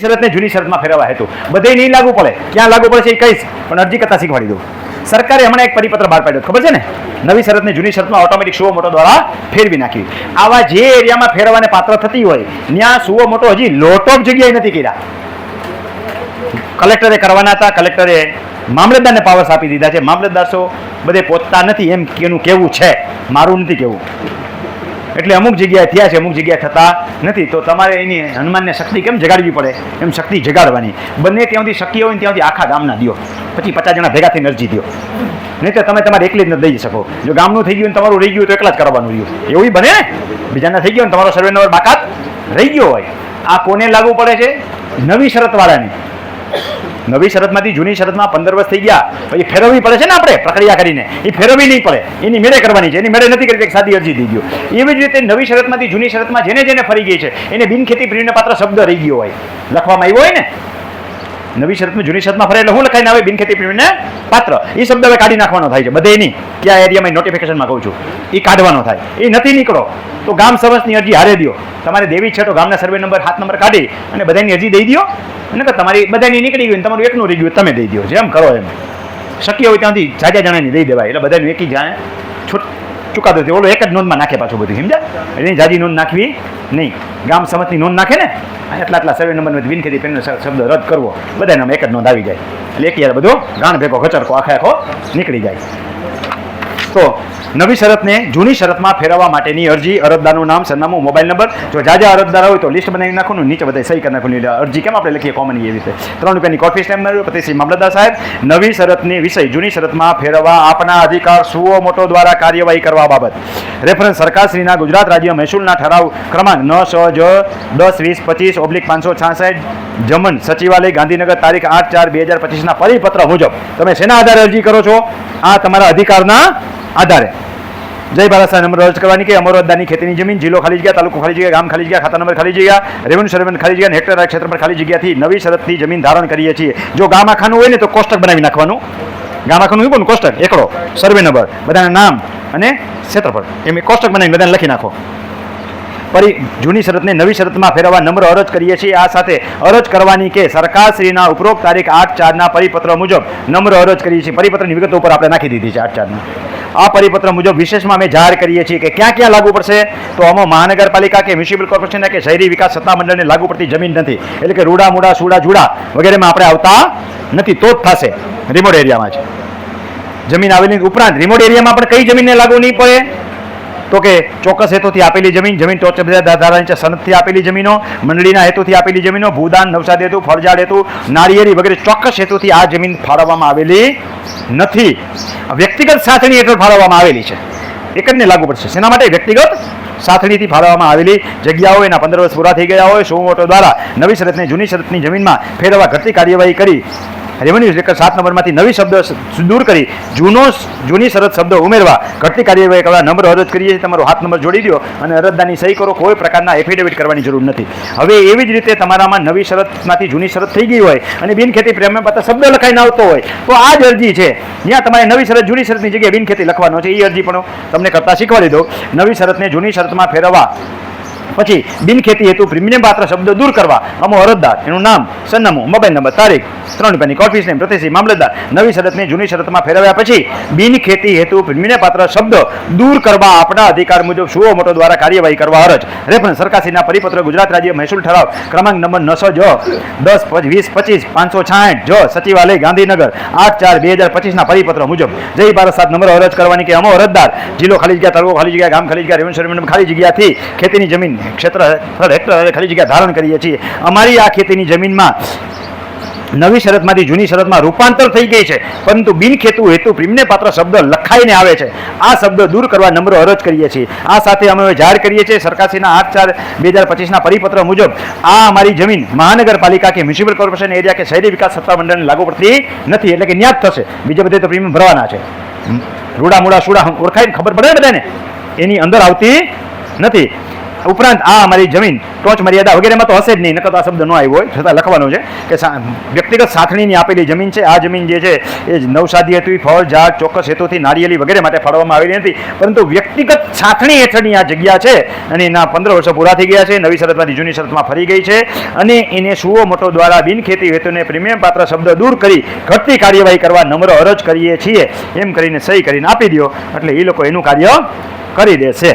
શરતને જૂની શરતમાં ફેરવવા હેતુ બધે નહીં લાગુ પડે, ક્યાં લાગુ પડે છે એ કહીશ, પણ અરજી કરતા શીખવાડી દઉં. સરકારે હમણાં એક પરિપત્ર બહાર પાડ્યો, ખબર છે ને? નવી શરતને જૂની શરતમાં ઓટોમેટિક સુઓ મોટો દ્વારા ફેરવી નાખી. આવા જે એરિયામાં ફેરવવાને પાત્ર થતી હોય ત્યાં સુઓ મોટો હજી લોટ ઓફ જગ્યાએ નથી કર્યા. કલેક્ટરે કરવાના હતા, કલેક્ટરે મામલતદારને પાવર્સ આપી દીધા છે. મામલતદાર બધે પહોંચતા નથી એમ એનું કહેવું છે, મારું નથી કહેવું. એટલે અમુક જગ્યાએ થયા છે, અમુક જગ્યાએ થતા નથી. તો તમારે એની હનુમાનને શક્તિ કેમ જગાડવી પડે એમ શક્તિ જગાડવાની. બંને ત્યાંથી શક્ય હોય ને ત્યાંથી આખા ગામના દો, પછી 50 જણા ભેગા થઈને અરજી દો. નહીં તો તમે તમારે એકલી જ નથી દઈ શકો. જો ગામનું થઈ ગયું ને તમારું રહી ગયું તો એકલા જ કરવાનું રહ્યું, એવું બને ને? બીજાના થઈ ગયો ને તમારો સર્વે નંબર બાકાત રહી ગયો હોય. આ કોને લાગુ પડે છે? નવી શરતવાળાને. નવી શરતમાંથી જૂની શરતમાં 15 વર્ષ થઈ ગયા પછી ફેરવવી પડે છે ને, આપણે પ્રક્રિયા કરીને. એ ફેરવવી નહીં પડે, એની મેળે કરવાની છે. એની મેળે નથી કરી, સાદી અરજી થઈ ગયો. એવી જ રીતે નવી શરતમાંથી જૂની શરતમાં જેને જેને ફરી ગઈ છે એને બિનખેતી પ્રીણ્ય પાત્ર શબ્દ રહી ગયો હોય, લખવામાં આવ્યો હોય ને. નવી શરતમાં જૂની શરતમાં ફરે એટલે હું લખાઈને આવે? બિનખેતી પ્રીણ્ય પાત્ર. એ શબ્દ હવે કાઢી નાખવાનો થાય છે બધે. નહીં ક્યાં એરિયામાં નોટિફિકેશનમાં કહું છું, એ કાઢવાનો થાય. એ નથી નીકળો તો ગામ સવસની અરજી હારે દો. તમારે દેવી છે તો ગામના સર્વે નંબર 7 નંબર કાઢી અને બધાની અરજી દઈ દો. અને તમારી બધાની નીકળી ગયું, તમારું એકનું રહી ગયું, તમે દઈ દો. જેમ કરો એમ શક્ય હોય ત્યાંથી જાજા જણાની દઈ દેવાય. એટલે બધાનું એકી જાણે ચુકાદો થયો. ઓલો એક જ નોંધમાં નાખે પાછું બધું, સમજ્યા? એની જાજી નોંધ નાખવી નહીં. ગામ સમજની નોંધ નાખે ને, એટલા સર્વે નંબરમાં બિનખેતી પેનનો શબ્દ રદ કરવો, બધાને એક જ નોંધ આવી જાય. એટલે એક યાર બધો ગાણ ભેગો ગચરકો આખો નીકળી જાય. તો નવી શરતને જૂની શરતમાં ફેરવવા માટેની અરજી, અરજદારનું નામ, સરનામું, મોબાઈલ નંબર. જો જાજા અરજદાર હોય તો લિસ્ટ બનાવી નાખવાનું, નીચે બધા સહી કરી નાખવાની. અરજી કેમ આપણે લખીએ કોમન એવી રીતે. 3 રૂપિયાની કોર્ટ ફીસ ટાઈમ પછી મામલતદાર સાહેબ નવી શરતની વિષય જૂની શરતમાં ફેરવવા આપના અધિકાર સુઓ મોટો દ્વારા કાર્યવાહી કરવા બાબત રેફરન્સ સરકારશ્રીના ગુજરાત રાજ્ય મહેસૂલના ઠરાવ ક્રમાંક 9/10/20/25/566 જમન સચિવાલય ગાંધીનગર તારીખ 8/4/2025 પરિપત્ર મુજબ તમે શેના આધારે અરજી કરો છો? આ તમારા અધિકારના આધારે. જય ભારત સાહેબ નંબર અરજ કરવાની કે અમરોદાની ખેતીની જમીન, જિલ્લો ખાલી જગ્યા, તાલુકો ખાલી જગ્યા, ગામ ખાલી જગ્યા, ખાતા નંબર ખાલી જગ્યા, રેવન્યુ સર્વે ખાલી જગ્યા, હેક્ટર ક્ષેત્ર પર ખાલી જગ્યાથી નવી શરતથી જમીન ધારણ કરીએ છીએ. જો ગામ આખાનું હોય ને તો કોષ્ટક બનાવી નાખવાનું. ગામ આખાનું હોય કોષ્ટક, એકડો, સર્વે નંબર, બધાના નામ અને ક્ષેત્રફળ, એમ કોષ્ટક બનાવીને બધાને લખી નાખો. જૂની શરતને નવી શરતમાં ફેરવવા નમ્ર અરજ કરીએ છીએ. આ સાથે અરજ કરવાની કે સરકારશ્રીના ઉપરોક્ત તારીખ 8/4 પરિપત્ર મુજબ નમ્ર અરજ કરીએ છીએ. પરિપત્રની વિગતો ઉપર આપણે નાખી દીધી છે 8/4. આ પરિપત્ર મુજબ વિશેષમાં અમે જાહેર કરીએ છીએ કે ક્યાં ક્યાં લાગુ પડશે. તો આમાં મહાનગરપાલિકા કે મ્યુનિસિપલ કોર્પોરેશન કે શહેરી વિકાસ સત્તા મંડળને લાગુ પડતી જમીન નથી. એટલે કે રૂડા મૂડા સુડા જુડા વગેરેમાં આપણે આવતા નથી. તો જ થશે રિમોટ એરિયામાં જ જમીન આવેલી. ઉપરાંત રિમોટ એરિયામાં પણ કઈ જમીનને લાગુ નહીં પડે તો કે ચોક્કસ હેતુથી આપેલી જમીન, જમીન ટોચ ધારા નીચે સનદથી આપેલી જમીનો, મંડળીના હેતુથી આપેલી જમીનો, ભૂદાન, નવસાદ હેતુ, ફરજાડ હેતુ, નાળિયેરી વગેરે ચોક્કસ હેતુથી આ જમીન ફાળવવામાં આવેલી નથી. વ્યક્તિગત સાથણી હેઠળ ફાળવવામાં આવેલી છે. એક જ ને લાગુ પડશે. શેના માટે? વ્યક્તિગત સાથણીથી ફાળવવામાં આવેલી જગ્યાઓ એના 15 વર્ષ પૂરા થઈ ગયા હોય સુઓ મોટો દ્વારા નવી શરતને જૂની શરતની જમીનમાં ફેરવવા ઘટતી કાર્યવાહી કરી રેવન્યુ રેકર્ડ 7 નંબરમાંથી નવી શબ્દ દૂર કરી જૂની શરત શબ્દ ઉમેરવા ઘટતી કાર્યવાહી કરવા નંબર અરજ કરીએ છીએ. તમારો હાથ નંબર જોડી દો અને અરજદારની સહી કરો. કોઈ પ્રકારના એફિડેવિટ કરવાની જરૂર નથી. હવે એવી જ રીતે તમારામાં નવી શરતમાંથી જૂની શરત થઈ ગઈ હોય અને બિનખેતી પ્રેમ્ય પાત્ર શબ્દ લખાઈને આવતો હોય તો આ જ અરજી છે. જ્યાં તમારે નવી શરત જૂની શરતની જગ્યાએ બિનખેતી લખવાનો છે, એ અરજી પણ તમને કરતા શીખવાડી દો. નવી શરતને જૂની શરતમાં ફેરવવા પછી બિનખેતી હેતુ પ્રીમિયમ પાત્ર શબ્દ દૂર કરવા અમો અરજદાર, એનું નામ, સરનામું, મોબાઈલ નંબર, તારીખ, 3 રૂપિયાની કોર્ટ ફીસ નેમ, પ્રતિશ્રી મામલતદાર. નવી શરતને જૂની શરતમાં ફેરવ્યા પછી બિનખેતી હેતુ પ્રીમિયમ પાત્ર શબ્દ દૂર કરવા આપણા અધિકાર મુજબ સુઓ મોટો દ્વારા કાર્યવાહી કરવા અરજ. રેફરન્સ સરકારશ્રીના પરિપત્ર ગુજરાત રાજ્ય મહેસૂલ ઠરાવ ક્રમાંક નંબર 9/10/20/25/566 સચિવાલય ગાંધીનગર 8/4/2025 પરિપત્ર મુજબ જય ભારત 7 નંબર અરજ કરવાની કે અમો અરજદાર, જિલ્લો ખાલી જગ્યા, તાલુકો ખાલી જગ્યા, ગામ ખાલી જગ્યા, રેવન્યુ સર્વે નંબર ખાલી જગ્યાથી ખેતીની જમીન, ક્ષેત્ર હેક્ટર ખાલી જગ્યા ધારણ કરીએ છીએ. અમારી આ ખેતીની જમીનમાં નવી શરતમાંથી જૂની શરતમાં રૂપાંતર થઈ ગઈ છે, પરંતુ બિનખેતુ હેતુ પ્રીમિયમ પાત્ર શબ્દ લખાઈને આવે છે. આ શબ્દ દૂર કરવા નમ્ર અરજ કરીએ છીએ. આ સાથે અમે જાહેર કરીએ છીએ સરકારશ્રીના 8/4/2025 પરિપત્ર મુજબ આ અમારી જમીન મહાનગરપાલિકા કે મ્યુનિસિપલ કોર્પોરેશન એરિયા કે શહેરી વિકાસ સત્તા મંડળને લાગુ પડતી નથી. એટલે કે ન્યાજ થશે. બીજા બધે તો પ્રીમિયમ ભરવાના છે. રૂડા મૂડા સુડા ઓળખાઈને ખબર પડે ને બધાને, એની અંદર આવતી નથી. ઉપરાંત આ અમારી જમીન ટોચ મર્યાદા વગેરેમાં તો હશે જ નહીં, નકર તો આ શબ્દ ન આવ્યો હોય, છતાં લખવાનું છે કે વ્યક્તિગત સાથણીની આપેલી જમીન છે. આ જમીન જે છે એ નવસાદી હતી, ફળ ઝાડ ચોક્કસ હેતુથી નારિયેળી વગેરે માટે ફાળવવામાં આવેલી નથી, પરંતુ વ્યક્તિગત સાથણી હેઠળની આ જગ્યા છે અને એના 15 વર્ષો પૂરા થઈ ગયા છે, નવી શરતમાંથી જૂની શરતમાં ફરી ગઈ છે અને એને સુઓ મોટો દ્વારા બિનખેતી હેતુને પ્રીમિયમ પાત્ર શબ્દ દૂર કરી ઘટતી કાર્યવાહી કરવા નમ્ર અરજ કરીએ છીએ એમ કરીને સહી કરીને આપી દો એટલે એ લોકો એનું કાર્ય કરી દેશે.